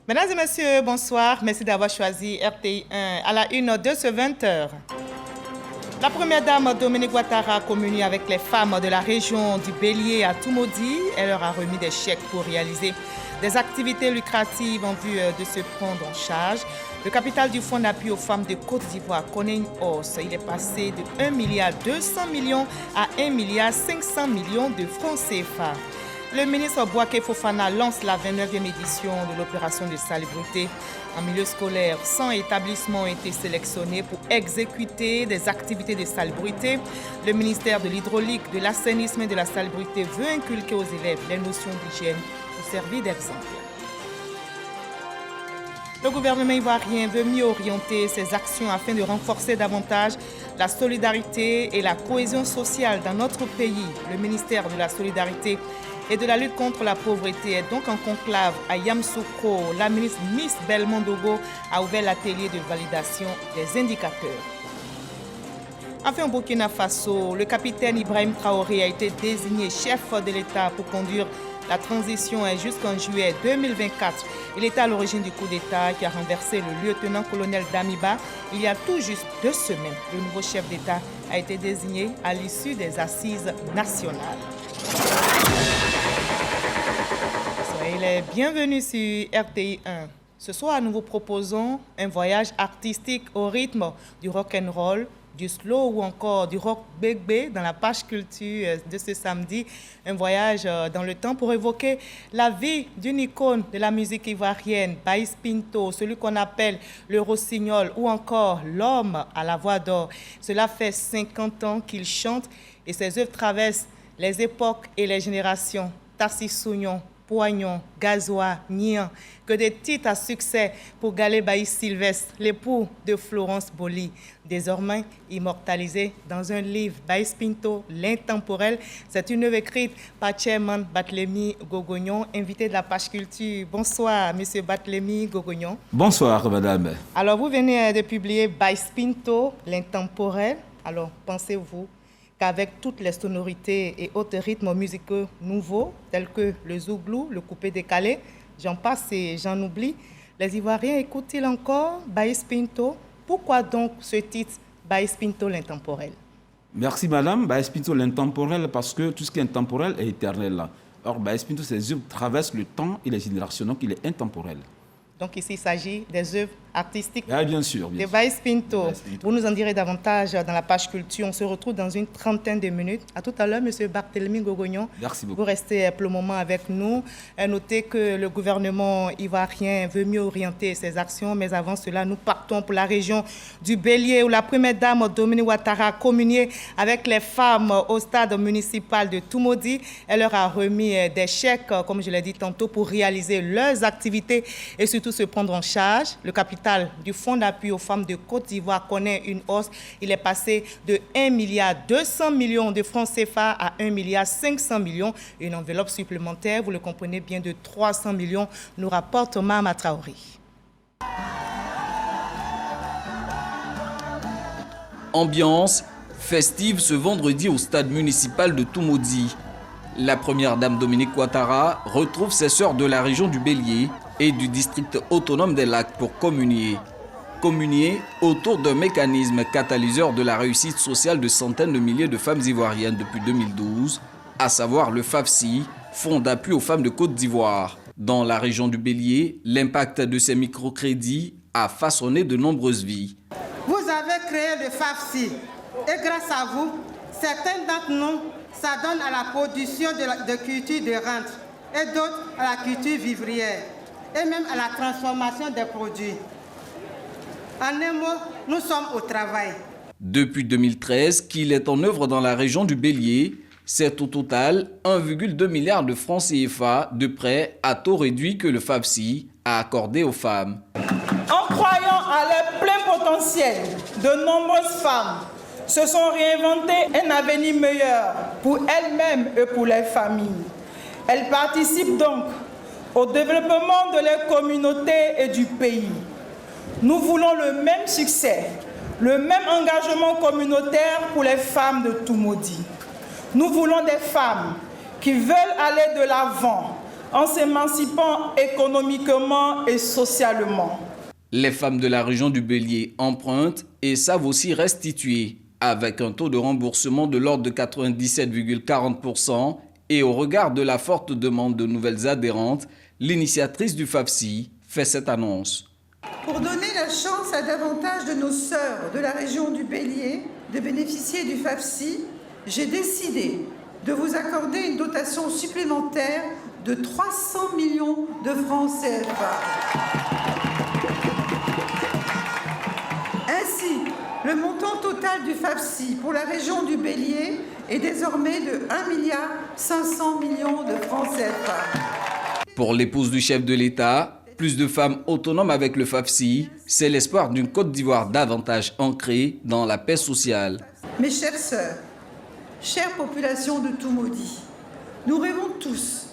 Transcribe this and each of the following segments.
Mesdames et messieurs, bonsoir. Merci d'avoir choisi RTI 1 à la une de ce 20h. La première dame Dominique Ouattara a communié avec les femmes de la région du Bélier à Toumaudi. Elle leur a remis des chèques pour réaliser des activités lucratives en vue de se prendre en charge. Le capital du Fonds d'appui aux femmes de Côte d'Ivoire connaît une hausse. Il est passé de 1,2 milliard à 1,5 milliard de francs CFA. Le ministre Bouaké Fofana lance la 29e édition de l'opération de salubrité. En milieu scolaire, 100 établissements ont été sélectionnés pour exécuter des activités de salubrité. Le ministère de l'Hydraulique, de l'Assainissement et de la Salubrité veut inculquer aux élèves les notions d'hygiène pour servir d'exemple. Le gouvernement ivoirien veut mieux orienter ses actions afin de renforcer davantage la solidarité et la cohésion sociale dans notre pays. Le ministère de la Solidarité et de la lutte contre la pauvreté est donc en conclave à Yamoussoukro. La ministre Miss Belmondogo a ouvert l'atelier de validation des indicateurs. Enfin, au Burkina Faso, le capitaine Ibrahim Traoré a été désigné chef de l'État pour conduire la transition jusqu'en juillet 2024. Il était à l'origine du coup d'État qui a renversé le lieutenant-colonel Damiba il y a tout juste 2 semaines. Le nouveau chef d'État a été désigné à l'issue des assises nationales. Soyez les bienvenus sur RTI 1. Ce soir, nous vous proposons un voyage artistique au rythme du rock'n'roll, du slow ou encore du rock bébé dans la page culture de ce samedi. Un voyage dans le temps pour évoquer la vie d'une icône de la musique ivoirienne, Baïs Pinto, celui qu'on appelle le rossignol ou encore l'homme à la voix d'or. Cela fait 50 ans qu'il chante et ses œuvres traversent les époques et les générations. Tassi Sougnon, Poignon, Gazois, Nian, que des titres à succès pour Galé Baïs Sylvestre, l'époux de Florence Boli, désormais immortalisé dans un livre, Baïs Pinto, l'intemporel. C'est une œuvre écrite par Chairman Barthélemy Gogognon, invité de la page culture. Bonsoir, monsieur Barthélemy Gogognon. Bonsoir, madame. Alors, vous venez de publier Baïs Pinto, l'intemporel. Alors, pensez-vous qu'avec toutes les sonorités et autres rythmes musicaux nouveaux, tels que le zouglou, le coupé décalé, j'en passe et j'en oublie, les Ivoiriens écoutent-ils encore Baïs Pinto? Pourquoi donc ce titre, Baïs Pinto l'intemporel? Merci, madame. Baïs Pinto l'intemporel, parce que tout ce qui est intemporel est éternel. Or, Baïs Pinto, ses œuvres traversent le temps et les générations, donc il est intemporel. Donc ici, il s'agit des œuvres artistiques bien sûr. de Baïs Pinto. Vous nous en direz davantage dans la page culture. On se retrouve dans une trentaine de minutes. À tout à l'heure, monsieur Barthélemy Gogognon. Merci beaucoup. Vous restez pour le moment avec nous. Notez que le gouvernement ivoirien veut mieux orienter ses actions. Mais avant cela, nous partons pour la région du Bélier où la première dame Dominique Ouattara a communié avec les femmes au stade municipal de Toumaudi. Elle leur a remis des chèques, comme je l'ai dit tantôt, pour réaliser leurs activités et surtout se prendre en charge. Le capital du Fonds d'appui aux femmes de Côte d'Ivoire connaît une hausse. Il est passé de 1,2 milliard de francs CFA à 1,5 milliard. Une enveloppe supplémentaire, vous le comprenez bien, de 300 millions, nous rapporte Mahama Traoré. Ambiance festive ce vendredi au stade municipal de Toumaudi. La première dame Dominique Ouattara retrouve ses sœurs de la région du Bélier et du district autonome des Lacs pour communier. Communier autour d'un mécanisme catalyseur de la réussite sociale de centaines de milliers de femmes ivoiriennes depuis 2012, à savoir le FAFSI, Fonds d'appui aux femmes de Côte d'Ivoire. Dans la région du Bélier, l'impact de ces microcrédits a façonné de nombreuses vies. Vous avez créé le FAFSI et grâce à vous, certains d'entre nous s'adonnent à la production de culture de rente et d'autres à la culture vivrière et même à la transformation des produits. En un mot, nous sommes au travail. Depuis 2013 qu'il est en œuvre dans la région du Bélier, c'est au total 1,2 milliard de francs CFA de prêts à taux réduit que le FAFSI a accordé aux femmes. En croyant à leur plein potentiel, de nombreuses femmes se sont réinventées un avenir meilleur pour elles-mêmes et pour leurs familles. Elles participent donc au développement de leur communauté et du pays. Nous voulons le même succès, le même engagement communautaire pour les femmes de Toumaudi. Nous voulons des femmes qui veulent aller de l'avant en s'émancipant économiquement et socialement. Les femmes de la région du Bélier empruntent et savent aussi restituer, avec un taux de remboursement de l'ordre de 97,40%. Et au regard de la forte demande de nouvelles adhérentes, l'initiatrice du FAFSI fait cette annonce. Pour donner la chance à davantage de nos sœurs de la région du Bélier de bénéficier du FAFSI, j'ai décidé de vous accorder une dotation supplémentaire de 300 millions de francs CFA. Ainsi, le montant total du FAFSI pour la région du Bélier est désormais de 1,5 milliard de francs CFA. Pour l'épouse du chef de l'État, plus de femmes autonomes avec le FAFSI, c'est l'espoir d'une Côte d'Ivoire davantage ancrée dans la paix sociale. Mes chères sœurs, chère population de Toumoudi, nous rêvons tous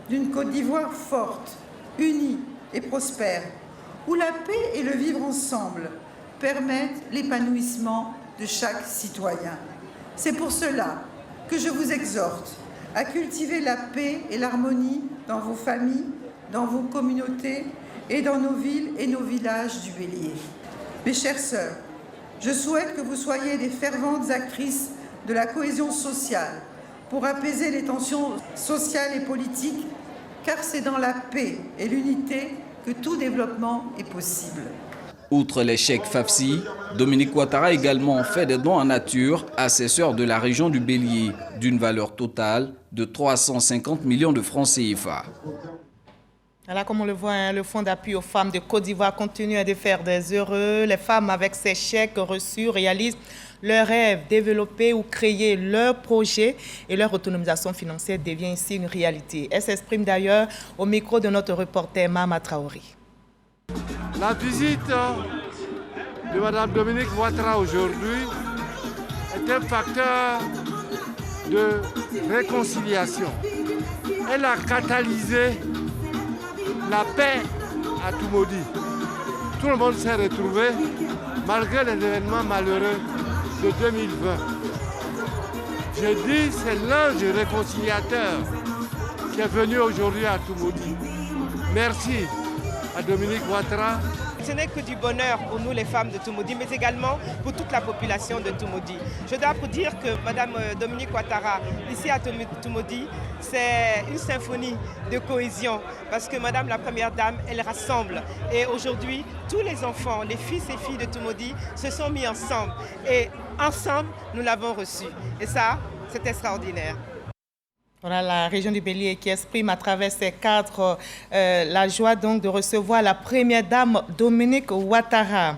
d'une Côte d'Ivoire forte, unie et prospère, où la paix et le vivre ensemble permettent l'épanouissement de chaque citoyen. C'est pour cela que je vous exhorte à cultiver la paix et l'harmonie dans vos familles, dans vos communautés et dans nos villes et nos villages du Bélier. Mes chères sœurs, je souhaite que vous soyez des ferventes actrices de la cohésion sociale pour apaiser les tensions sociales et politiques, car c'est dans la paix et l'unité que tout développement est possible. Outre les chèques FAFSI, Dominique Ouattara a également fait des dons en nature à ses sœurs de la région du Bélier, d'une valeur totale de 350 millions de francs CFA. Voilà, comme on le voit, le Fonds d'appui aux femmes de Côte d'Ivoire continue de faire des heureux. Les femmes, avec ces chèques reçus, réalisent leurs rêves, développer ou créer leurs projets et leur autonomisation financière devient ici une réalité. Elle s'exprime d'ailleurs au micro de notre reporter Mama Traoré. La visite de Mme Dominique Ouattara aujourd'hui est un facteur de réconciliation. Elle a catalysé la paix à Toumoudi. Tout le monde s'est retrouvé malgré les événements malheureux de 2020. J'ai dit c'est l'ange réconciliateur qui est venu aujourd'hui à Toumoudi. Merci à Dominique Ouattara. Ce n'est que du bonheur pour nous les femmes de Toumoudi, mais également pour toute la population de Toumoudi. Je dois vous dire que Mme Dominique Ouattara, ici à Toumoudi, c'est une symphonie de cohésion, parce que Mme la Première Dame, elle rassemble. Et aujourd'hui, tous les enfants, les fils et filles de Toumoudi se sont mis ensemble. Et ensemble, nous l'avons reçu. Et ça, c'est extraordinaire. Voilà la région du Bélier qui exprime à travers ses cadres la joie donc de recevoir la première dame Dominique Ouattara.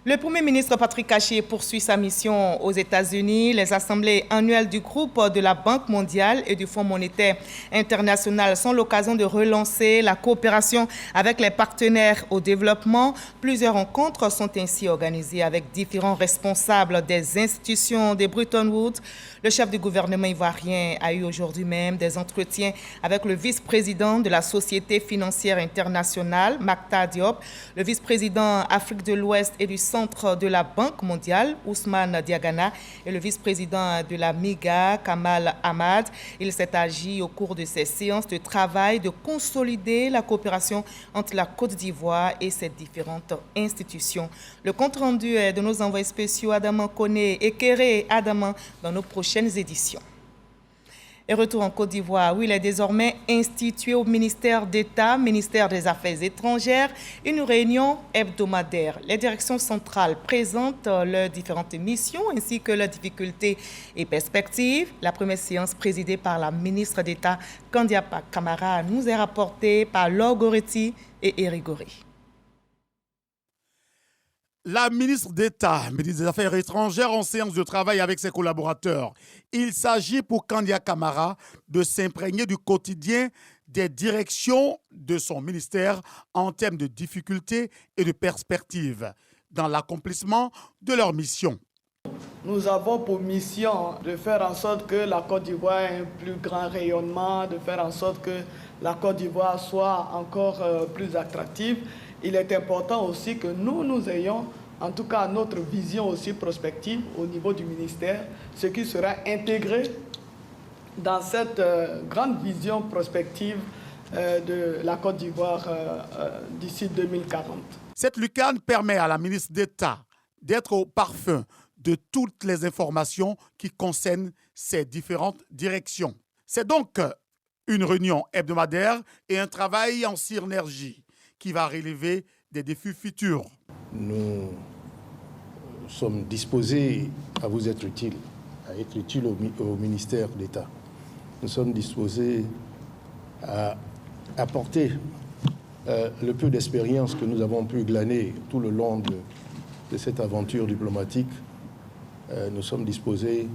Le Premier ministre Patrick Caché poursuit sa mission aux États-Unis. Les assemblées annuelles du groupe de la Banque mondiale et du Fonds monétaire international sont l'occasion de relancer la coopération avec les partenaires au développement. Plusieurs rencontres sont ainsi organisées avec différents responsables des institutions de Bretton Woods. Le chef du gouvernement ivoirien a eu aujourd'hui même des entretiens avec le vice-président de la Société financière internationale, Maktar Diop, le vice-président Afrique de l'Ouest et du Centre de la Banque mondiale, Ousmane Diagana, et le vice-président de la MIGA, Kamal Ahmad. Il s'est agi au cours de ces séances de travail de consolider la coopération entre la Côte d'Ivoire et ses différentes institutions. Le compte-rendu est de nos envoyés spéciaux Adaman Koné et Kéré Adaman dans nos prochaines éditions. Et retour en Côte d'Ivoire, où il est désormais institué au ministère d'État, ministère des Affaires étrangères, une réunion hebdomadaire. Les directions centrales présentent leurs différentes missions ainsi que leurs difficultés et perspectives. La première séance présidée par la ministre d'État, Kandia Camara, nous est rapportée par Laure Goretti et Éric Goré. La ministre d'État, ministre des Affaires étrangères, en séance de travail avec ses collaborateurs. Il s'agit pour Kandia Camara de s'imprégner du quotidien des directions de son ministère en termes de difficultés et de perspectives dans l'accomplissement de leur mission. Nous avons pour mission de faire en sorte que la Côte d'Ivoire ait un plus grand rayonnement, de faire en sorte que la Côte d'Ivoire soit encore plus attractive. Il est important aussi que nous ayons, en tout cas notre vision aussi prospective au niveau du ministère, ce qui sera intégré dans cette grande vision prospective de la Côte d'Ivoire d'ici 2040. Cette lucarne permet à la ministre d'État d'être au parfum de toutes les informations qui concernent ces différentes directions. C'est donc une réunion hebdomadaire et un travail en synergie qui va relever des défis futurs. Nous sommes disposés à vous être utiles, à être utiles au ministère d'État. Nous sommes disposés à apporter le peu d'expérience que nous avons pu glaner tout le long de cette aventure diplomatique. Nous sommes disposés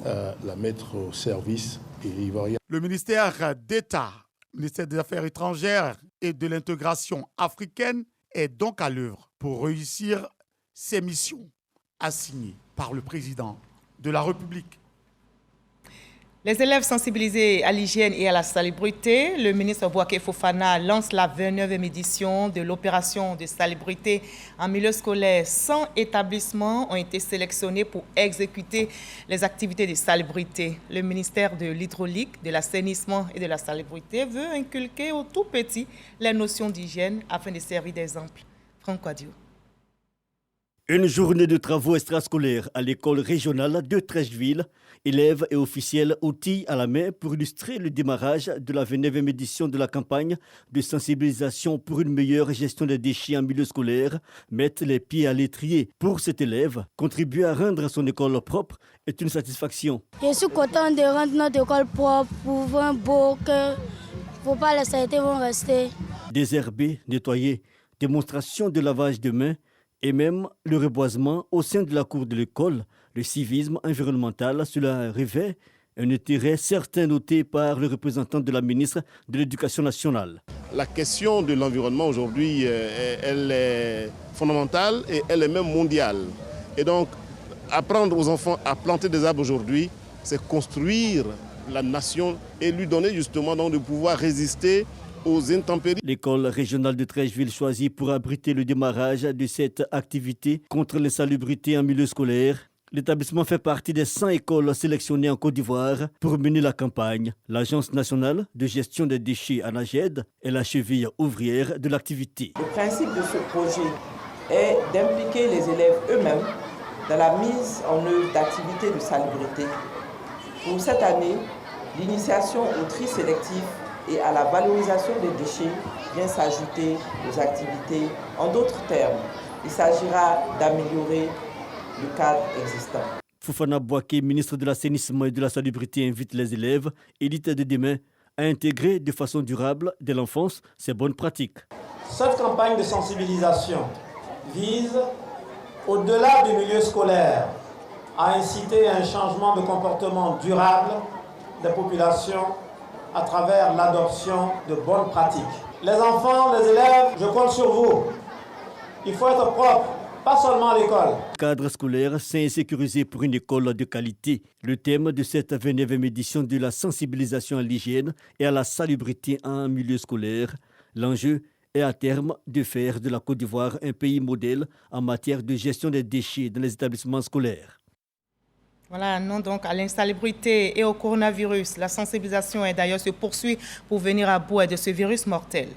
à la mettre au service ivoirien. Le ministère d'État, le ministère des Affaires étrangères et de l'intégration africaine est donc à l'œuvre pour réussir ses missions assignées par le président de la République. Les élèves sensibilisés à l'hygiène et à la salubrité, le ministre Bouaké Fofana lance la 29e édition de l'opération de salubrité en milieu scolaire. 100 établissements ont été sélectionnés pour exécuter les activités de salubrité. Le ministère de l'Hydraulique, de l'Assainissement et de la Salubrité veut inculquer aux tout petits les notions d'hygiène afin de servir d'exemple. Franck Adio. Une journée de travaux extrascolaires à l'école régionale de Treichville. Élèves et officiels outils à la main pour illustrer le démarrage de la 29e édition de la campagne de sensibilisation pour une meilleure gestion des déchets en milieu scolaire mettent les pieds à l'étrier. Pour cet élève, contribuer à rendre son école propre est une satisfaction. Je suis content de rendre notre école propre pour un beau cœur. Il ne faut pas les saletés vont rester. Désherber, nettoyer, démonstration de lavage de mains et même le reboisement au sein de la cour de l'école. Le civisme environnemental, cela revêt un intérêt certain noté par le représentant de la ministre de l'Éducation nationale. La question de l'environnement aujourd'hui, elle est fondamentale et elle est même mondiale. Et donc, apprendre aux enfants à planter des arbres aujourd'hui, c'est construire la nation et lui donner justement donc de pouvoir résister aux intempéries. L'école régionale de Treichville choisie pour abriter le démarrage de cette activité contre l'insalubrité en milieu scolaire. L'établissement fait partie des 100 écoles sélectionnées en Côte d'Ivoire pour mener la campagne. L'Agence nationale de gestion des déchets ANAGED est la cheville ouvrière de l'activité. Le principe de ce projet est d'impliquer les élèves eux-mêmes dans la mise en œuvre d'activités de salubrité. Pour cette année, l'initiation au tri sélectif et à la valorisation des déchets vient s'ajouter aux activités. En d'autres termes, il s'agira d'améliorer le cadre existant. Fofana Bouaké, ministre de l'Assainissement et de la Salubrité, invite les élèves élites de demain à intégrer de façon durable dès l'enfance ces bonnes pratiques. Cette campagne de sensibilisation vise, au-delà du milieu scolaire, à inciter à un changement de comportement durable des populations à travers l'adoption de bonnes pratiques. Les enfants, les élèves, je compte sur vous. Il faut être propre. Pas seulement à l'école. Cadre scolaire sain et sécurisé pour une école de qualité. Le thème de cette 29e édition de la sensibilisation à l'hygiène et à la salubrité en milieu scolaire. L'enjeu est à terme de faire de la Côte d'Ivoire un pays modèle en matière de gestion des déchets dans les établissements scolaires. Voilà, non donc à l'insalubrité et au coronavirus. La sensibilisation est d'ailleurs se poursuit pour venir à bout de ce virus mortel.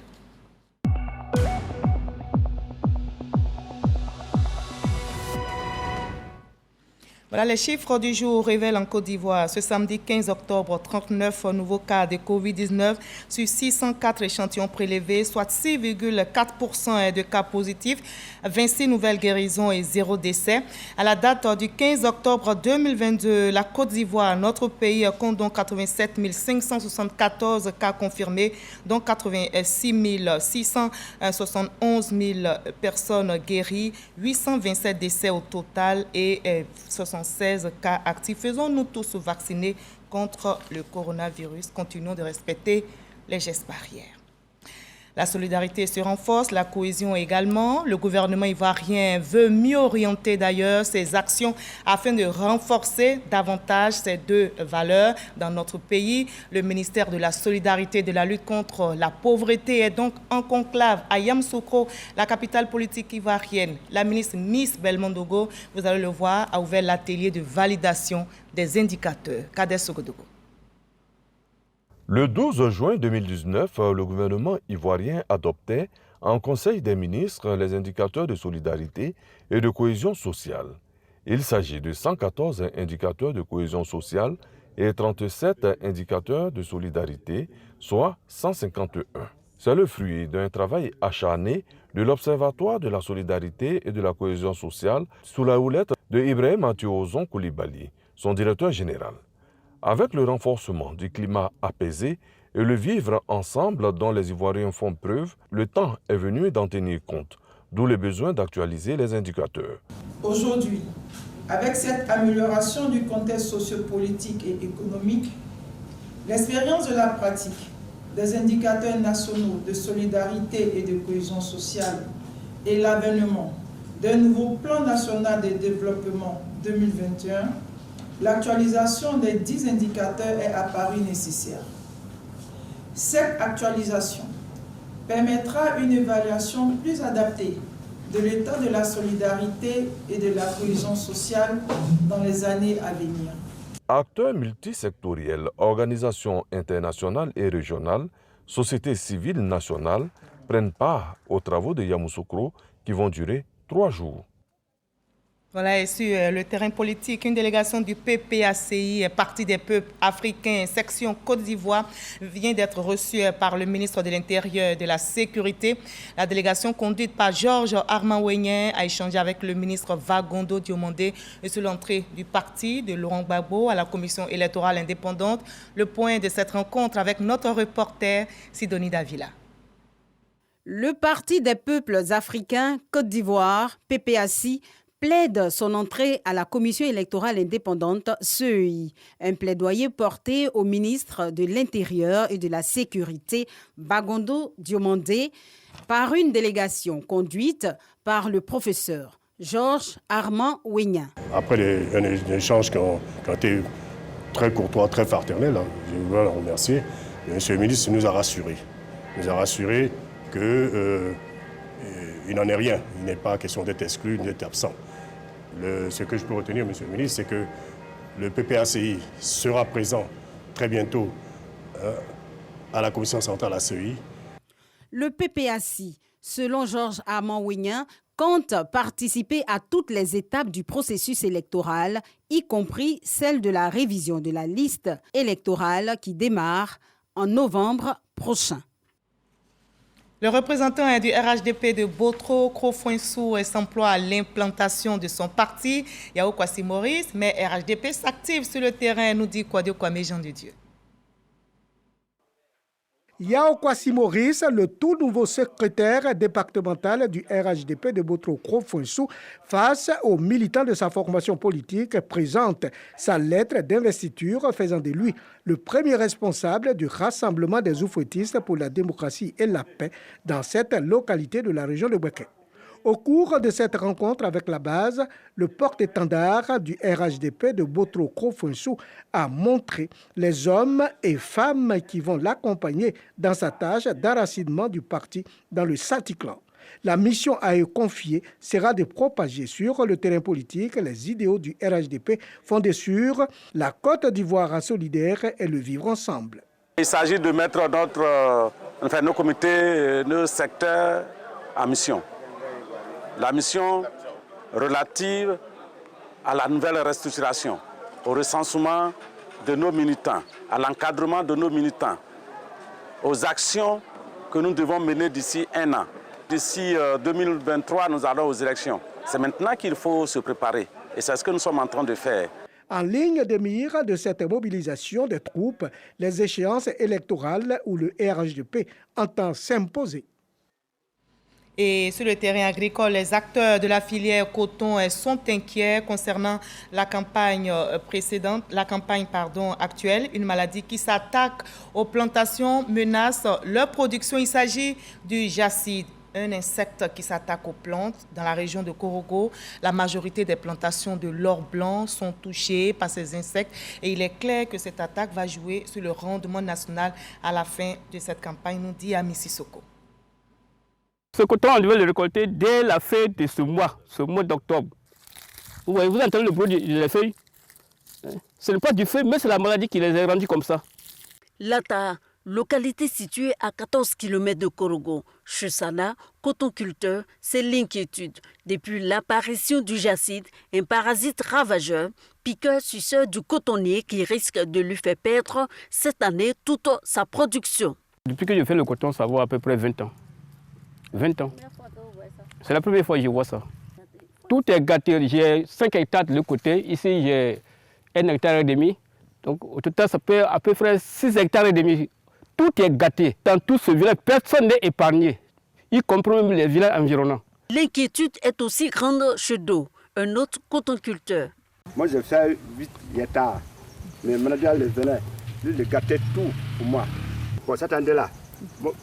Voilà, les chiffres du jour révèlent en Côte d'Ivoire ce samedi 15 octobre 39 nouveaux cas de Covid-19 sur 604 échantillons prélevés, soit 6,4% de cas positifs, 26 nouvelles guérisons et 0 décès. À la date du 15 octobre 2022, la Côte d'Ivoire, notre pays, compte donc 87 574 cas confirmés, dont 86 671 000 personnes guéries, 827 décès au total et 76 cas actifs. Faisons-nous tous vacciner contre le coronavirus. Continuons de respecter les gestes barrières. La solidarité se renforce, la cohésion également. Le gouvernement ivoirien veut mieux orienter d'ailleurs ses actions afin de renforcer davantage ces deux valeurs dans notre pays. Le ministère de la Solidarité et de la lutte contre la pauvreté est donc en conclave à Yamoussoukro, la capitale politique ivoirienne. La ministre Miss Belmondogo, vous allez le voir, a ouvert l'atelier de validation des indicateurs. Kader Sogodogo. Le 12 juin 2019, le gouvernement ivoirien adoptait en Conseil des ministres les indicateurs de solidarité et de cohésion sociale. Il s'agit de 114 indicateurs de cohésion sociale et 37 indicateurs de solidarité, soit 151. C'est le fruit d'un travail acharné de l'Observatoire de la solidarité et de la cohésion sociale sous la houlette de Ibrahim Atiouzon Koulibaly, son directeur général. Avec le renforcement du climat apaisé et le vivre ensemble dont les Ivoiriens font preuve, le temps est venu d'en tenir compte, d'où le besoin d'actualiser les indicateurs. Aujourd'hui, avec cette amélioration du contexte sociopolitique et économique, l'expérience de la pratique des indicateurs nationaux de solidarité et de cohésion sociale et l'avènement d'un nouveau plan national de développement 2021, l'actualisation des 10 indicateurs est apparue nécessaire. Cette actualisation permettra une évaluation plus adaptée de l'état de la solidarité et de la cohésion sociale dans les années à venir. Acteurs multisectoriels, organisations internationales et régionales, sociétés civiles nationales prennent part aux travaux de Yamoussoukro qui vont durer 3 jours. Voilà, et sur le terrain politique, une délégation du PPACI, Parti des peuples africains, section Côte d'Ivoire, vient d'être reçue par le ministre de l'Intérieur et de la Sécurité. La délégation conduite par Georges Armand Weignan a échangé avec le ministre Vagondo Diomandé sur l'entrée du parti de Laurent Gbagbo à la commission électorale indépendante. Le point de cette rencontre avec notre reporter Sidonie Davila. Le Parti des peuples africains, Côte d'Ivoire, PPACI, plaide son entrée à la commission électorale indépendante CEI. Un plaidoyer porté au ministre de l'Intérieur et de la Sécurité, Bagondo Diomandé, par une délégation conduite par le professeur Georges Armand Weignan. Après un échange qui ont été très courtois, très fraternel, je voudrais le remercier. Monsieur le ministre nous a rassurés. Il nous a rassurés qu'il n'en est rien. Il n'est pas question d'être exclu, d'être absent. Ce que je peux retenir, Monsieur le ministre, c'est que le PPACI sera présent très bientôt à la commission centrale à CEI. Le PPACI, selon Georges Armand Weignan, compte participer à toutes les étapes du processus électoral, y compris celle de la révision de la liste électorale qui démarre en novembre prochain. Le représentant du RHDP de Botro, Krofounsou, s'emploie à l'implantation de son parti, Yao Kwasi Maurice, mais RHDP s'active sur le terrain, nous dit Kwame Jean de Dieu. Yao Kwasi Maurice, le tout nouveau secrétaire départemental du RHDP de Botro-Krofounsou, face aux militants de sa formation politique, présente sa lettre d'investiture faisant de lui le premier responsable du rassemblement des oufouettistes pour la démocratie et la paix dans cette localité de la région de Bouaké. Au cours de cette rencontre avec la base, le porte-étendard du RHDP de Botro-Krofounsou a montré les hommes et femmes qui vont l'accompagner dans sa tâche d'enracinement du parti dans le Satiklan. La mission à eux confiée sera de propager sur le terrain politique les idéaux du RHDP fondés sur la Côte d'Ivoire solidaire et le vivre ensemble. Il s'agit de mettre nos comités, nos secteurs en mission. La mission relative à la nouvelle restructuration, au recensement de nos militants, à l'encadrement de nos militants, aux actions que nous devons mener d'ici 1 an. D'ici 2023, nous allons aux élections. C'est maintenant qu'il faut se préparer et c'est ce que nous sommes en train de faire. En ligne de mire de cette mobilisation des troupes, les échéances électorales où le RHDP entend s'imposer. Et sur le terrain agricole, les acteurs de la filière coton sont inquiets concernant la campagne actuelle. Une maladie qui s'attaque aux plantations menace leur production. Il s'agit du jacide, un insecte qui s'attaque aux plantes. Dans la région de Korogo, la majorité des plantations de l'or blanc sont touchées par ces insectes. Et il est clair que cette attaque va jouer sur le rendement national à la fin de cette campagne, nous dit Ami Sissoko. Ce coton, on devait le récolter dès la fin de ce mois d'octobre. Vous voyez, vous entendez le bruit des feuilles. Ce n'est pas du feu, mais c'est la maladie qui les a rendues comme ça. Lata, localité située à 14 km de Korogo. Chez Sana, coton-culteur, c'est l'inquiétude. Depuis l'apparition du jacide, un parasite ravageur, piqueur-suceur du cotonnier qui risque de lui faire perdre cette année toute sa production. Depuis que je fais le coton, ça vaut à peu près 20 ans. 20 ans. C'est la première fois que je vois ça. Tout est gâté. J'ai 5 hectares de l'autre côté. Ici, j'ai 1,5 hectare. Donc, au total, ça peut à peu près 6,5 hectares. Tout est gâté. Dans tout ce village, personne n'est épargné, y compris même les villages environnants. L'inquiétude est aussi grande chez Do, un autre cotonculteur. Moi, je fais 8 hectares. Mais maintenant, le venin, lui, il gâtait tout pour moi. Pour cette année-là,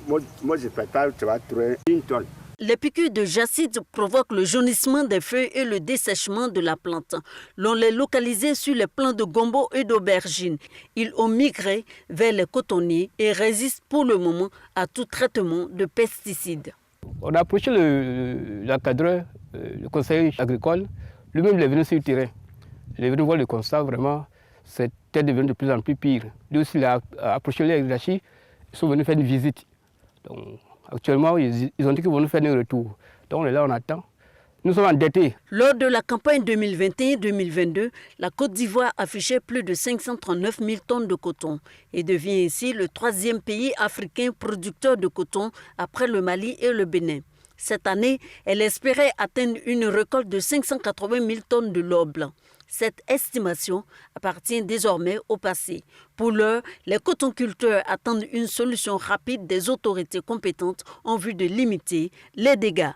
moi, je prépare, tu vas trouver 1 tonne. Les piqûres de jacide provoquent le jaunissement des feuilles et le dessèchement de la plante. L'on les localisait sur les plants de gombo et d'aubergines. Ils ont migré vers les cotonniers et résistent pour le moment à tout traitement de pesticides. On a approché l'encadreur, le conseiller agricole, lui-même il est venu sur le terrain. Il est venu voir le constat, vraiment, c'était devenu de plus en plus pire. Lui aussi, il a approché les hiérarchies, ils sont venus faire une visite. Donc, actuellement, ils ont dit qu'ils vont nous faire un retour. Donc on est là, on attend. Nous sommes endettés. Lors de la campagne 2021-2022, la Côte d'Ivoire affichait plus de 539 000 tonnes de coton et devient ainsi le 3e pays africain producteur de coton après le Mali et le Bénin. Cette année, elle espérait atteindre une récolte de 580 000 tonnes de l'or blanc. Cette estimation appartient désormais au passé. Pour l'heure, les cotonculteurs attendent une solution rapide des autorités compétentes en vue de limiter les dégâts.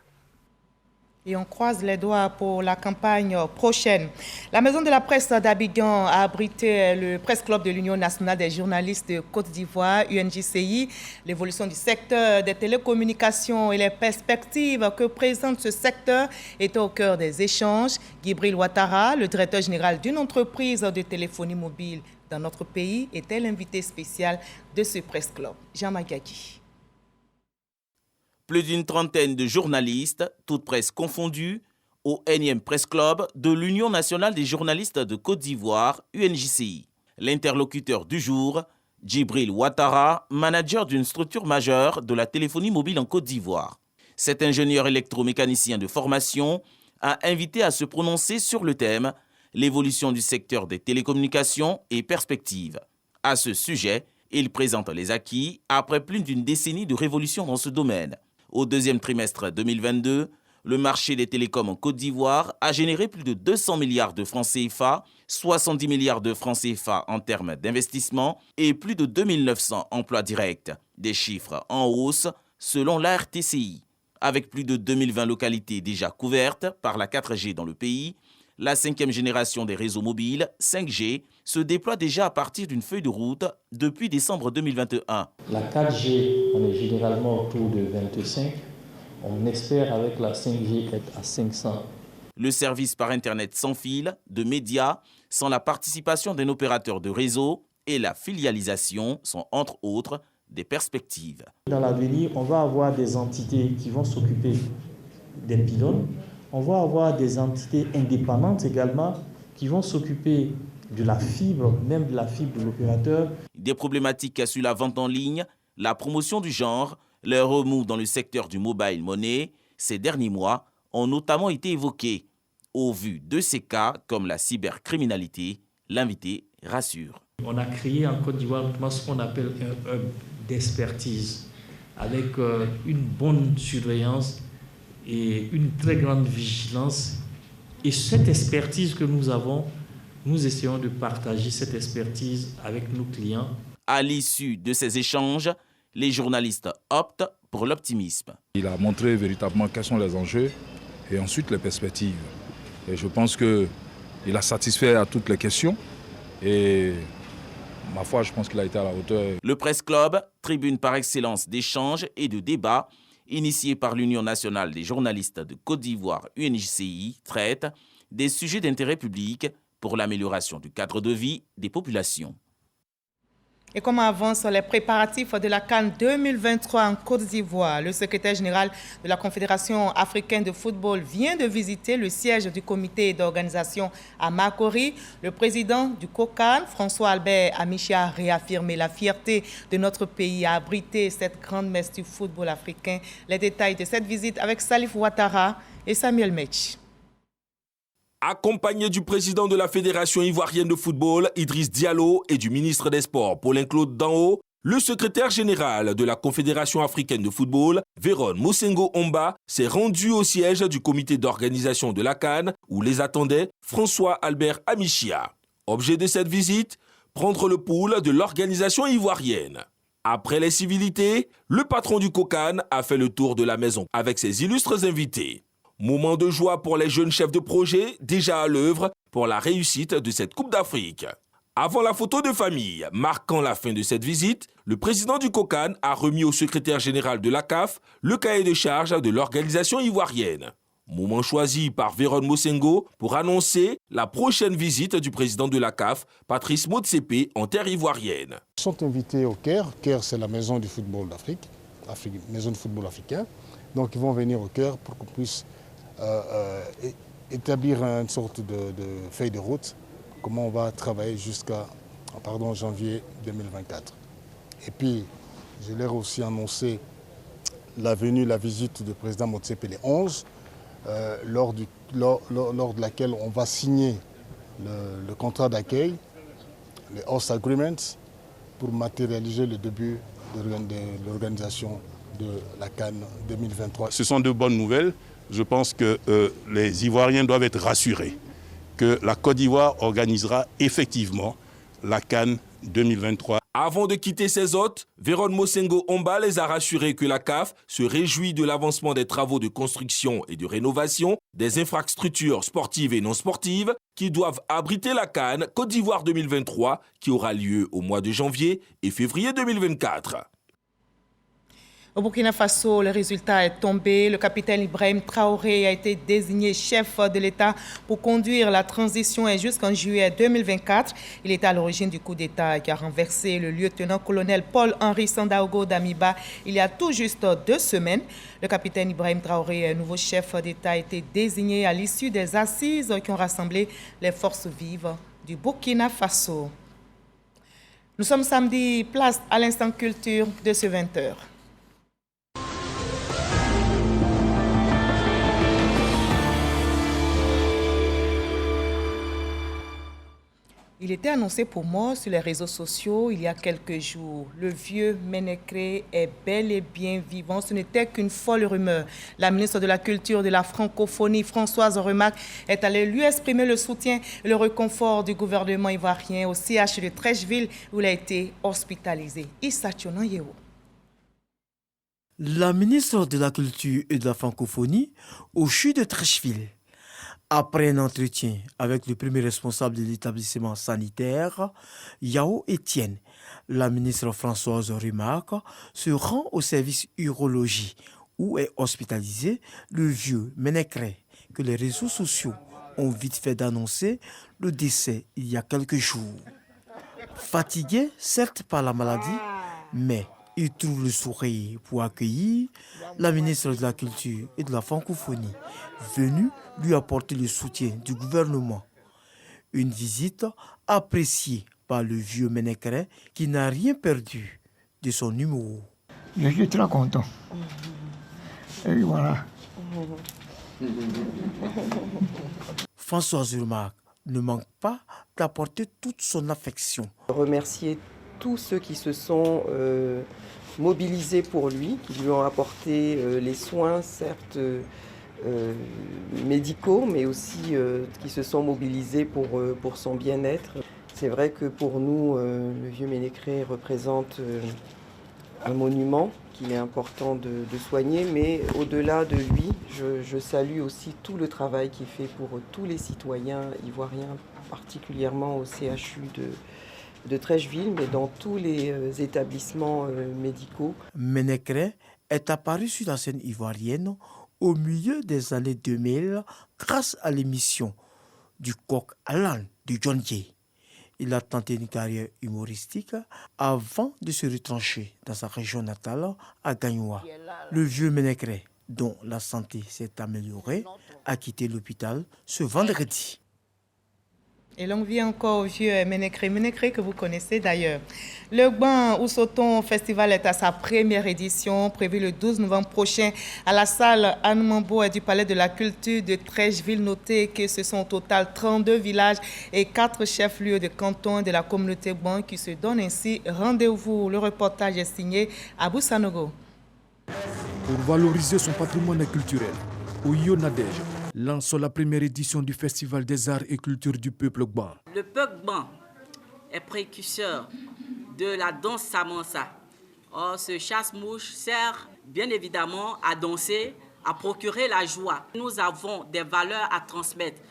Et on croise les doigts pour la campagne prochaine. La Maison de la Presse d'Abidjan a abrité le Presse Club de l'Union nationale des journalistes de Côte d'Ivoire, UNJCI. L'évolution du secteur des télécommunications et les perspectives que présente ce secteur est au cœur des échanges. Djibril Ouattara, le directeur général d'une entreprise de téléphonie mobile dans notre pays, était l'invité spécial de ce Presse Club. Jean Magaki. Plus d'une trentaine de journalistes, toutes presses confondues, au 1e Presse Club de l'Union nationale des journalistes de Côte d'Ivoire, UNJCI. L'interlocuteur du jour, Djibril Ouattara, manager d'une structure majeure de la téléphonie mobile en Côte d'Ivoire. Cet ingénieur électromécanicien de formation a invité à se prononcer sur le thème « L'évolution du secteur des télécommunications et perspectives ». À ce sujet, il présente les acquis après plus d'une décennie de révolution dans ce domaine. Au 2e trimestre 2022, le marché des télécoms en Côte d'Ivoire a généré plus de 200 milliards de francs CFA, 70 milliards de francs CFA en termes d'investissement et plus de 2900 emplois directs. Des chiffres en hausse selon la RTCI. Avec plus de 2020 localités déjà couvertes par la 4G dans le pays, la 5e génération des réseaux mobiles, 5G, se déploie déjà à partir d'une feuille de route depuis décembre 2021. La 4G, on est généralement autour de 25. On espère avec la 5G être à 500. Le service par Internet sans fil, de médias, sans la participation d'un opérateur de réseau et la filialisation sont entre autres des perspectives. Dans l'avenir, on va avoir des entités qui vont s'occuper des pylônes. On va avoir des entités indépendantes également qui vont s'occuper de la fibre, même de la fibre de l'opérateur. Des problématiques sur la vente en ligne, la promotion du genre, les remous dans le secteur du mobile money, ces derniers mois ont notamment été évoqués. Au vu de ces cas comme la cybercriminalité, l'invité rassure. On a créé en Côte d'Ivoire ce qu'on appelle un hub d'expertise avec une bonne surveillance et une très grande vigilance. Et cette expertise que nous avons, nous essayons de partager cette expertise avec nos clients. À l'issue de ces échanges, les journalistes optent pour l'optimisme. Il a montré véritablement quels sont les enjeux et ensuite les perspectives. Et je pense qu'il a satisfait à toutes les questions et ma foi, je pense qu'il a été à la hauteur. Le Presse Club, tribune par excellence d'échanges et de débats, initié par l'Union nationale des journalistes de Côte d'Ivoire, UNJCI, traite des sujets d'intérêt public pour l'amélioration du cadre de vie des populations. Et comment avancent les préparatifs de la CAN 2023 en Côte d'Ivoire? Le secrétaire général de la Confédération africaine de football vient de visiter le siège du comité d'organisation à Makori. Le président du COCAN, François-Albert Amichia, a réaffirmé la fierté de notre pays à abriter cette grande messe du football africain. Les détails de cette visite avec Salif Ouattara et Samuel Metch. Accompagné du président de la Fédération ivoirienne de football, Idriss Diallo, et du ministre des Sports, Paulin-Claude Danho, le secrétaire général de la Confédération africaine de football, Véron Mosengo Omba, s'est rendu au siège du comité d'organisation de la CAN, où les attendait François-Albert Amichia. Objet de cette visite, prendre le pouls de l'organisation ivoirienne. Après les civilités, le patron du COCAN a fait le tour de la maison avec ses illustres invités. Moment de joie pour les jeunes chefs de projet, déjà à l'œuvre pour la réussite de cette Coupe d'Afrique. Avant la photo de famille, marquant la fin de cette visite, le président du COCAN a remis au secrétaire général de la CAF le cahier de charge de l'organisation ivoirienne. Moment choisi par Véron Mosengo pour annoncer la prochaine visite du président de la CAF, Patrice Motsepe, en terre ivoirienne. Ils sont invités au Caire. Caire, c'est la maison du football d'Afrique, maison de football africain. Donc ils vont venir au Caire pour qu'on puisse établir une sorte de feuille de route, comment on va travailler jusqu'à janvier 2024. Et puis, je leur ai aussi annoncé la visite du président Motsepe le 11, lors de laquelle on va signer le contrat d'accueil, le host agreement, pour matérialiser le début de l'organisation de la CAN 2023. Ce sont de bonnes nouvelles. Je pense que les Ivoiriens doivent être rassurés que la Côte d'Ivoire organisera effectivement la CAN 2023. Avant de quitter ses hôtes, Véron Mosengo Omba les a rassurés que la CAF se réjouit de l'avancement des travaux de construction et de rénovation des infrastructures sportives et non sportives qui doivent abriter la CAN Côte d'Ivoire 2023 qui aura lieu au mois de janvier et février 2024. Au Burkina Faso, le résultat est tombé. Le capitaine Ibrahim Traoré a été désigné chef de l'État pour conduire la transition jusqu'en juillet 2024. Il était à l'origine du coup d'État qui a renversé le lieutenant-colonel Paul-Henri Sandaogo Damiba il y a tout juste 2 semaines. Le capitaine Ibrahim Traoré, nouveau chef d'État, a été désigné à l'issue des assises qui ont rassemblé les forces vives du Burkina Faso. Nous sommes samedi, place à l'instant culture de ce 20h. Il était annoncé pour mort sur les réseaux sociaux il y a quelques jours. Le vieux Ménécré est bel et bien vivant. Ce n'était qu'une folle rumeur. La ministre de la Culture de la Francophonie, Françoise Remac, est allée lui exprimer le soutien et le réconfort du gouvernement ivoirien au CH de Treichville où il a été hospitalisé. Issa Tchonan Yeo. La ministre de la Culture et de la Francophonie au CHU de Treichville. Après un entretien avec le premier responsable de l'établissement sanitaire, Yao Etienne, la ministre Françoise Remac se rend au service urologie où est hospitalisé le vieux Ménécré que les réseaux sociaux ont vite fait d'annoncer le décès il y a quelques jours. Fatigué, certes par la maladie, mais il trouve le sourire pour accueillir la ministre de la Culture et de la Francophonie, venue lui apporter le soutien du gouvernement. Une visite appréciée par le vieux Ménécré qui n'a rien perdu de son humour. Je suis très content. Et voilà. Françoise Remac ne manque pas d'apporter toute son affection. Remercier tous ceux qui se sont mobilisés pour lui, qui lui ont apporté les soins, certes médicaux, mais aussi qui se sont mobilisés pour son bien-être. C'est vrai que pour nous, le vieux Ménécré représente un monument qu'il est important de soigner, mais au-delà de lui, je salue aussi tout le travail qu'il fait pour tous les citoyens ivoiriens, particulièrement au CHU de Treichville, mais dans tous les établissements médicaux. Ménécré est apparu sur la scène ivoirienne au milieu des années 2000 grâce à l'émission du coq à l'âne de John Jay. Il a tenté une carrière humoristique avant de se retrancher dans sa région natale, à Gagnoua. Le vieux Ménécré, dont la santé s'est améliorée, a quitté l'hôpital ce vendredi. Et l'on vient encore au vieux Ménécré que vous connaissez d'ailleurs. Le Gban Oussoton Festival est à sa première édition, prévue le 12 novembre prochain à la salle Anoumambo du Palais de la Culture de Treichville. Notez que ce sont au total 32 villages et 4 chefs-lieux de canton de la communauté Gban qui se donnent ainsi rendez-vous. Le reportage est signé Abou Sanogo. Pour valoriser son patrimoine culturel, Oyo Nadège lance la première édition du Festival des arts et cultures du peuple Gban. Le peuple Gban est précurseur de la danse Samansa. Or, ce chasse-mouche sert bien évidemment à danser, à procurer la joie. Nous avons des valeurs à transmettre,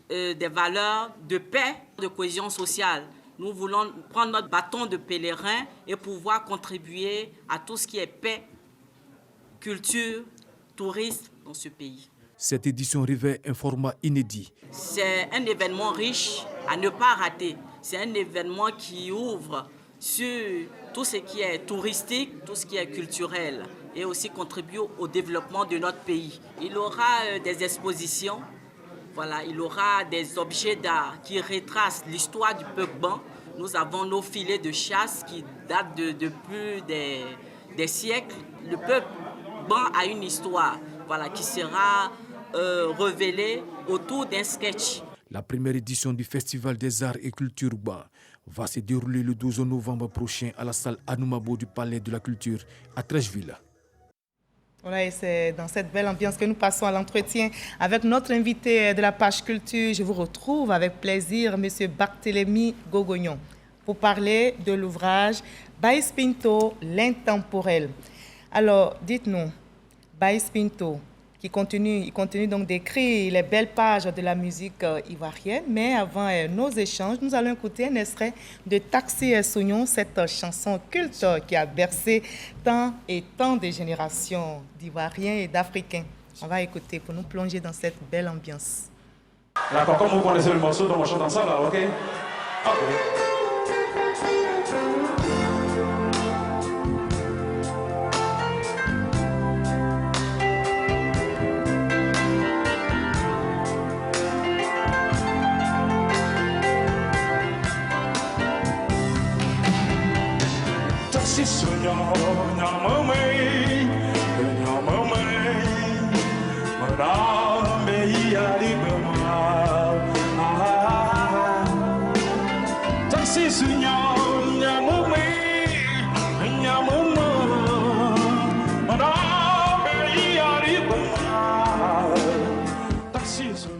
des valeurs de paix, de cohésion sociale. Nous voulons prendre notre bâton de pèlerin et pouvoir contribuer à tout ce qui est paix, culture, tourisme dans ce pays. Cette édition revêt un format inédit. C'est un événement riche à ne pas rater. C'est un événement qui ouvre sur tout ce qui est touristique, tout ce qui est culturel et aussi contribue au développement de notre pays. Il y aura des expositions, il y aura des objets d'art qui retracent l'histoire du peuple Gban. Nous avons nos filets de chasse qui datent de plus des siècles. Le peuple Gban a une histoire qui sera révélée autour d'un sketch. La première édition du Festival des arts et cultures Gban va se dérouler le 12 novembre prochain à la salle Anoumambo du Palais de la Culture à Treichville. Voilà, et c'est dans cette belle ambiance que nous passons à l'entretien avec notre invité de la page culture. Je vous retrouve avec plaisir, M. Barthélémy Gogognon, pour parler de l'ouvrage Baïs Pinto, l'intemporel. Alors, dites-nous, Baïs Pinto, il continue donc d'écrire les belles pages de la musique ivoirienne. Mais avant nos échanges, nous allons écouter un extrait de Taxi Sougnon, cette chanson culte qui a bercé tant et tant de générations d'Ivoiriens et d'Africains. On va écouter pour nous plonger dans cette belle ambiance. D'accord, comme vous connaissez le morceau, donc on chante ensemble, là, ok? Ok.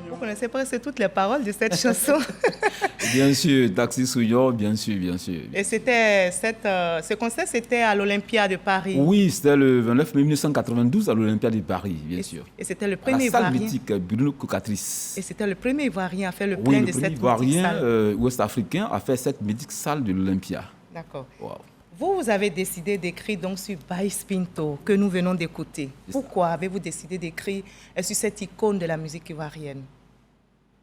Vous connaissez presque toutes les paroles de cette chanson. Bien sûr, Taxi Sougnon, bien sûr, bien sûr. Et ce concert, c'était à l'Olympia de Paris. Oui, c'était le 29 mai 1992 à l'Olympia de Paris, bien sûr. Et c'était le premier Ivoirien. La salle Ivoirien. mythique Bruno Cocatrice. Et c'était le premier Ivoirien à faire le plein de cette mythique Ivoirien salle. ouest-africain a fait cette mythique salle de l'Olympia. D'accord. Wow. Vous avez décidé d'écrire donc sur Baïs Pinto, que nous venons d'écouter. Pourquoi avez-vous décidé d'écrire sur cette icône de la musique ivoirienne?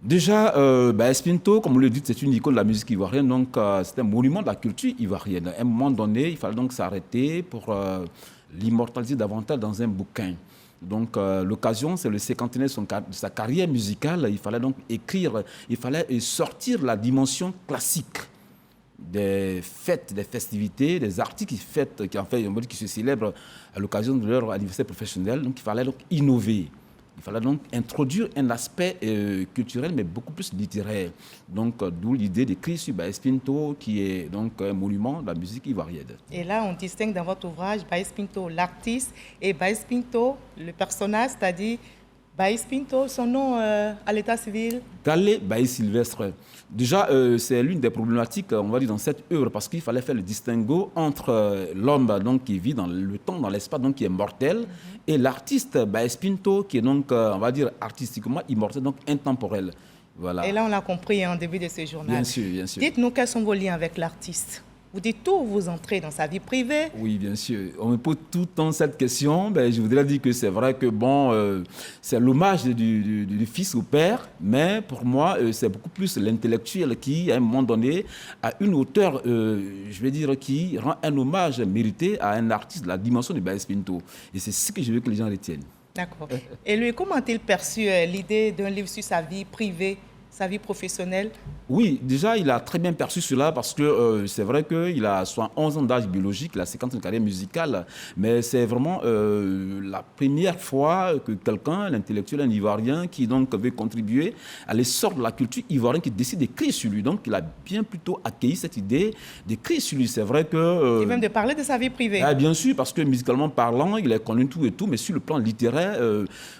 Déjà, Baïs Pinto, comme vous le dites, c'est une icône de la musique ivoirienne, donc c'est un monument de la culture ivoirienne. À un moment donné, il fallait donc s'arrêter pour l'immortaliser davantage dans un bouquin. Donc l'occasion, c'est le cinquantenaire de sa carrière musicale. Il fallait donc écrire, il fallait sortir la dimension classique des fêtes, des festivités, des artistes qui se célèbrent à l'occasion de leur anniversaire professionnel. Donc il fallait donc innover. Il fallait donc introduire un aspect culturel, mais beaucoup plus littéraire. Donc, d'où l'idée d'écrire sur Baïs Pinto, qui est donc un monument de la musique ivoirienne. Et là, on distingue dans votre ouvrage Baïs Pinto, l'artiste, et Baïs Pinto, le personnage, c'est-à-dire Baïs Pinto, son nom à l'état civil? Galé Baïs Sylvestre. Déjà, c'est l'une des problématiques, on va dire, dans cette œuvre, parce qu'il fallait faire le distinguo entre l'homme donc, qui vit dans le temps, dans l'espace, donc qui est mortel, et l'artiste Baïs Pinto, qui est donc, on va dire, artistiquement immortel, donc intemporel. Voilà. Et là, on l'a compris en début de ce journal. Bien sûr, bien sûr. Dites-nous quels sont vos liens avec l'artiste? Vous dites tout, vous entrez dans sa vie privée. Oui, bien sûr. On me pose tout le temps cette question. Je voudrais dire que c'est vrai que c'est l'hommage du fils au père, mais pour moi, c'est beaucoup plus l'intellectuel qui, à un moment donné, a une hauteur, je vais dire, qui rend un hommage mérité à un artiste de la dimension de Baïs Pinto. Et c'est ce que je veux que les gens retiennent. D'accord. Et lui, comment a-t-il perçu l'idée d'un livre sur sa vie privée, sa vie professionnelle? Oui, déjà, il a très bien perçu cela parce que c'est vrai qu'il a 11 ans d'âge biologique, il a 50 ans de carrière musicale, mais c'est vraiment la première fois que quelqu'un, l'intellectuel, un Ivoirien, qui donc veut contribuer à l'essor de la culture ivoirienne, qui décide d'écrire sur lui. Donc, il a bien plutôt accueilli cette idée d'écrire sur lui. C'est vrai que... et même de parler de sa vie privée. Bien sûr, parce que musicalement parlant, il est connu tout et tout, mais sur le plan littéraire,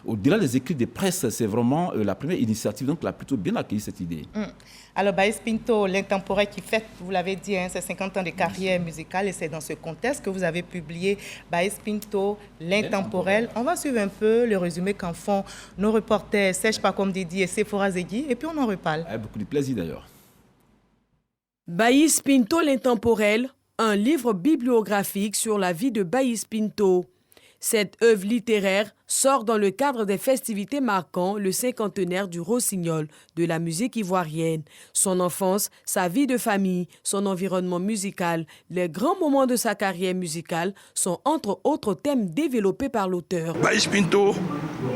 au-delà des écrits de presse, c'est vraiment la première initiative. Donc, il a plutôt bien accueilli cette idée. Alors, Baïs Pinto, l'intemporel qui fête, vous l'avez dit, ses 50 ans de carrière musicale, et c'est dans ce contexte que vous avez publié Baïs Pinto, l'intemporel. On va suivre un peu le résumé qu'en font nos reporters Serge Pacom Didi et Sephora Zegui, et puis on en reparle. Avec beaucoup de plaisir d'ailleurs. Baïs Pinto, l'intemporel, un livre bibliographique sur la vie de Baïs Pinto. Cette œuvre littéraire sort dans le cadre des festivités marquant le cinquantenaire du rossignol de la musique ivoirienne. Son enfance, sa vie de famille, son environnement musical, les grands moments de sa carrière musicale sont entre autres thèmes développés par l'auteur. Baïs Pinto,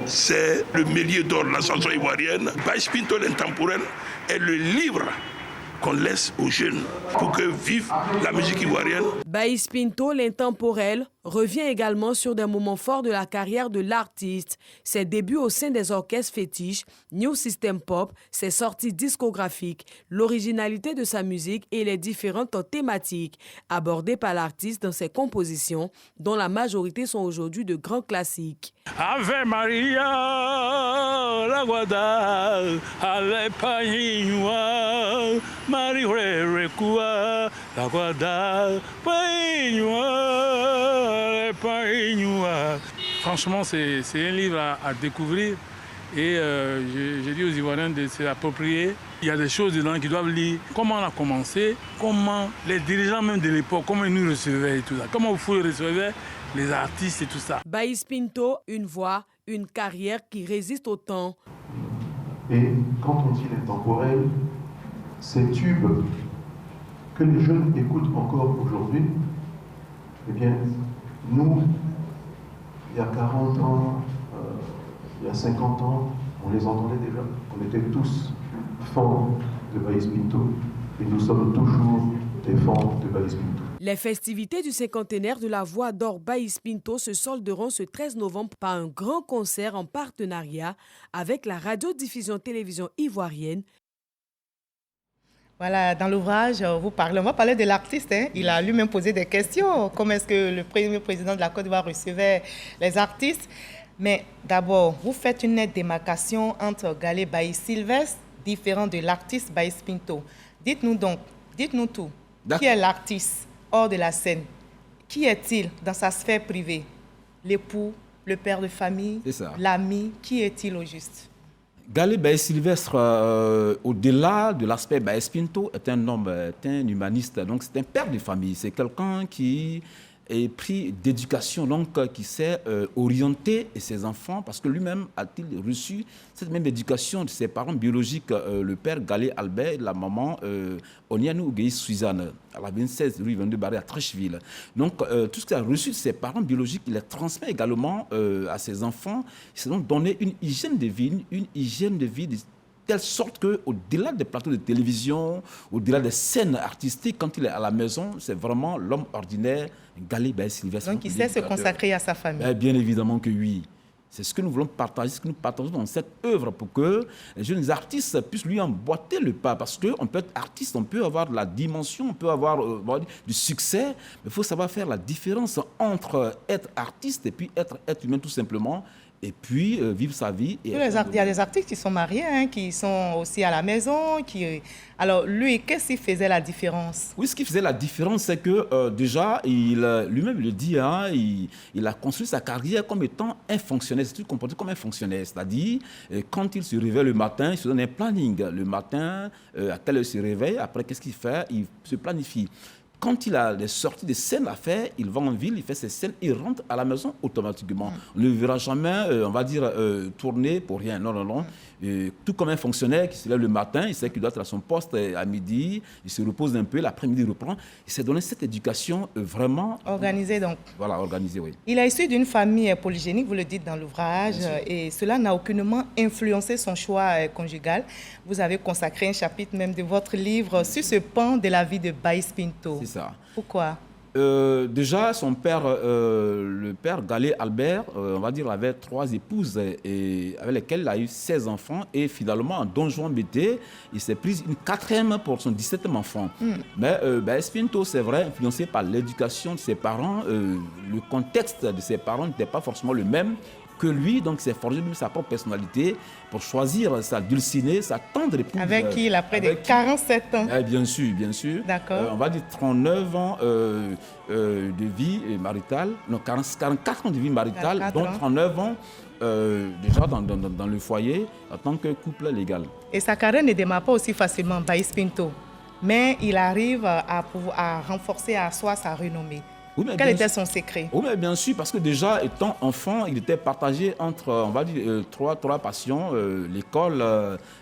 c'est le milieu d'or de la chanson ivoirienne. Baïs Pinto, l'intemporel, est le livre qu'on laisse aux jeunes pour que vive la musique ivoirienne. Baïs Pinto, l'intemporel, revient également sur des moments forts de la carrière de l'artiste. Ses débuts au sein des orchestres fétiches, New System Pop, ses sorties discographiques, l'originalité de sa musique et les différentes thématiques abordées par l'artiste dans ses compositions, dont la majorité sont aujourd'hui de grands classiques. Ave Maria, la guada, ale païnoa, Marie Rekua, la guada, païnoa. Franchement, c'est un livre à découvrir et je dis aux Ivoiriens de se l'approprier. Il y a des choses dedans qu'ils doivent lire. Comment on a commencé, comment les dirigeants même de l'époque, comment ils nous recevaient et tout ça. Comment vous recevez les artistes et tout ça. Baïs Pinto, une voix, une carrière qui résiste au temps. Et quand on dit l'intemporel, ces tubes que les jeunes écoutent encore aujourd'hui, eh bien, nous, il y a 40 ans, il y a 50 ans, on les entendait déjà. On était tous fans de Baïs Pinto et nous sommes toujours des fans de Baïs Pinto. Les festivités du cinquantenaire de la voix d'or Baïs Pinto se solderont ce 13 novembre par un grand concert en partenariat avec la radiodiffusion télévision ivoirienne. Voilà, dans l'ouvrage, on va parler de l'artiste. Il a lui-même posé des questions. Comment est-ce que le premier président de la Côte d'Ivoire recevait les artistes? Mais d'abord, vous faites une nette démarcation entre Galé Baïs Sylvestre, différent de l'artiste Baïs Pinto. Dites-nous tout. Qui est l'artiste hors de la scène? Qui est-il dans sa sphère privée? L'époux, le père de famille, l'ami? Qui est-il au juste? Galé Baïs Sylvestre, au-delà de l'aspect Baïs Pinto, est un homme, est un humaniste. Donc c'est un père de famille. C'est quelqu'un qui est pris d'éducation, donc qui s'est orienté ses enfants, parce que lui-même a-t-il reçu cette même éducation de ses parents biologiques, le père Galé Albert et la maman Onianou Ougei Suzanne, à la 26 rue 22 Barré à Trècheville. Donc tout ce qu'il a reçu de ses parents biologiques, il les transmet également à ses enfants. Il s'est donc donné une hygiène de vie, de telle sorte qu'au-delà des plateaux de télévision, au-delà des scènes artistiques, quand il est à la maison, c'est vraiment l'homme ordinaire, Galé Baïs Sylvestre. Donc il sait se consacrer à sa famille. Bien évidemment que oui. C'est ce que nous voulons partager, ce que nous partageons dans cette œuvre pour que les jeunes artistes puissent lui emboîter le pas. Parce qu'on peut être artiste, on peut avoir la dimension, on peut avoir du succès, mais il faut savoir faire la différence entre être artiste et puis être humain tout simplement. Et puis vivre sa vie. Il y a des artistes qui sont mariés, qui sont aussi à la maison. Alors lui, qu'est-ce qui faisait la différence? Oui, ce qui faisait la différence, c'est que déjà, lui-même le dit, il a construit sa carrière comme étant un fonctionnaire. C'est tout comporté comme un fonctionnaire. C'est-à-dire, quand il se réveille le matin, il se donne un planning. Le matin, à quelle heure il se réveille, après qu'est-ce qu'il fait? Il se planifie. quand il a des sorties de scènes à faire, il va en ville, il fait ses scènes, il rentre à la maison automatiquement. On ne le verra jamais, on va dire, tourner pour rien. Non, non, non. Tout comme un fonctionnaire qui se lève le matin, il sait qu'il doit être à son poste à midi, il se repose un peu, l'après-midi il reprend. Il s'est donné cette éducation vraiment... Organisée donc. Voilà, organisée, oui. Il est issu d'une famille polygénique, vous le dites dans l'ouvrage, et cela n'a aucunement influencé son choix conjugal. Vous avez consacré un chapitre même de votre livre sur ce pan de la vie de Baïs Pinto. C'est ça. Pourquoi? Déjà, son père, le père Galé Albert, on va dire, avait 3 épouses et avec lesquelles il a eu 16 enfants. Et finalement, en Don Juan Bété, il s'est pris une 4e pour son 17e enfant. Mais Baïs Pinto, c'est vrai, influencé par l'éducation de ses parents, le contexte de ses parents n'était pas forcément le même que lui, donc s'est forgé même sa propre personnalité pour choisir sa dulcinée, sa tendre épouse. Avec qui il a près de 47 ans. Bien sûr, bien sûr. D'accord. On va dire 39 ans de vie maritale, non, 44 ans de vie maritale, dont 39 ans déjà dans le foyer en tant que couple légal. Et sa carrière ne démarre pas aussi facilement, Baïs Pinto, mais il arrive à renforcer, à asseoir sa renommée. Oui, quel était son secret? Oui, mais bien sûr, parce que déjà, étant enfant, il était partagé entre, on va dire, trois passions, l'école,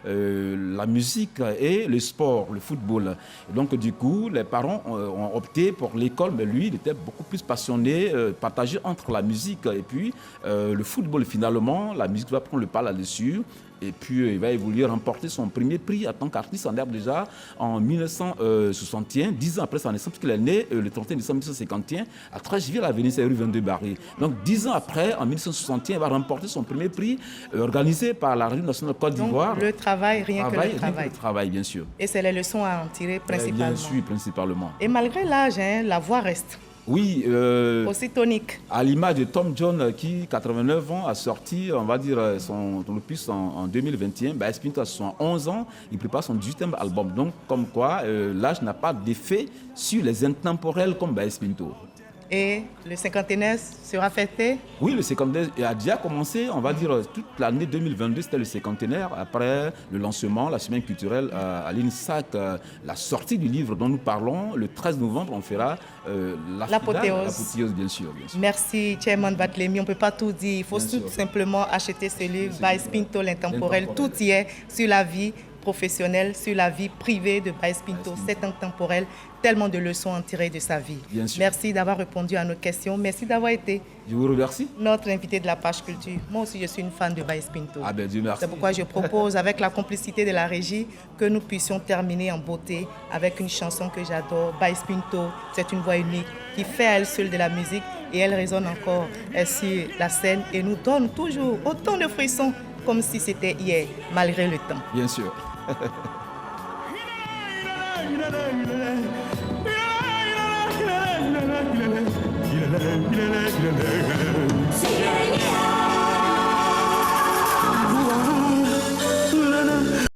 la musique et le sport, le football. Et donc, du coup, les parents ont opté pour l'école, mais lui, il était beaucoup plus passionné, partagé entre la musique et puis le football. Finalement, la musique va prendre le pas là-dessus. Et puis, il va évoluer, remporter son premier prix en tant qu'artiste en herbe déjà en 1961, 10 ans après sa naissance, puisqu'il est né le 31 décembre 1951 à Trècheville, à Venise, rue 22 Barré. Donc, 10 ans après, en 1961, il va remporter son premier prix organisé par la Radio nationale de Côte d'Ivoire. Le travail, rien que le travail. Le travail, bien sûr. Et c'est les leçons à en tirer principalement. Bien sûr, principalement. Et malgré l'âge, la voix reste. Oui. Aussi tonique. À l'image de Tom John, qui, 89 ans, a sorti, on va dire, son opus en 2021. Baïs Pinto a 71 ans, il prépare son 18e album. Donc, comme quoi, l'âge n'a pas d'effet sur les intemporels comme Baïs Pinto. Et le cinquantenaire sera fêté? Oui, le cinquantenaire a déjà commencé, on va dire, toute l'année 2022, c'était le cinquantenaire. Après le lancement, la semaine culturelle à l'INSAC, la sortie du livre dont nous parlons, le 13 novembre, on fera l'apothéose, bien sûr. Merci, Chairman Batlemi. On ne peut pas tout dire. Il faut tout simplement acheter ce livre, Baïs Pinto, l'intemporel. Tout y est sur la vie professionnelle, sur la vie privée de Baïs Pinto. C'est intemporel, tellement de leçons à en tirer de sa vie. Merci d'avoir répondu à nos questions. Merci d'avoir été notre invité de la page culture. Moi aussi, je suis une fan de Baïs Pinto. Dieu merci. C'est pourquoi je propose, avec la complicité de la régie, que nous puissions terminer en beauté avec une chanson que j'adore. Baïs Pinto, c'est une voix unique qui fait à elle seule de la musique et elle résonne encore sur la scène et nous donne toujours autant de frissons comme si c'était hier, malgré le temps. Bien sûr. Yeah.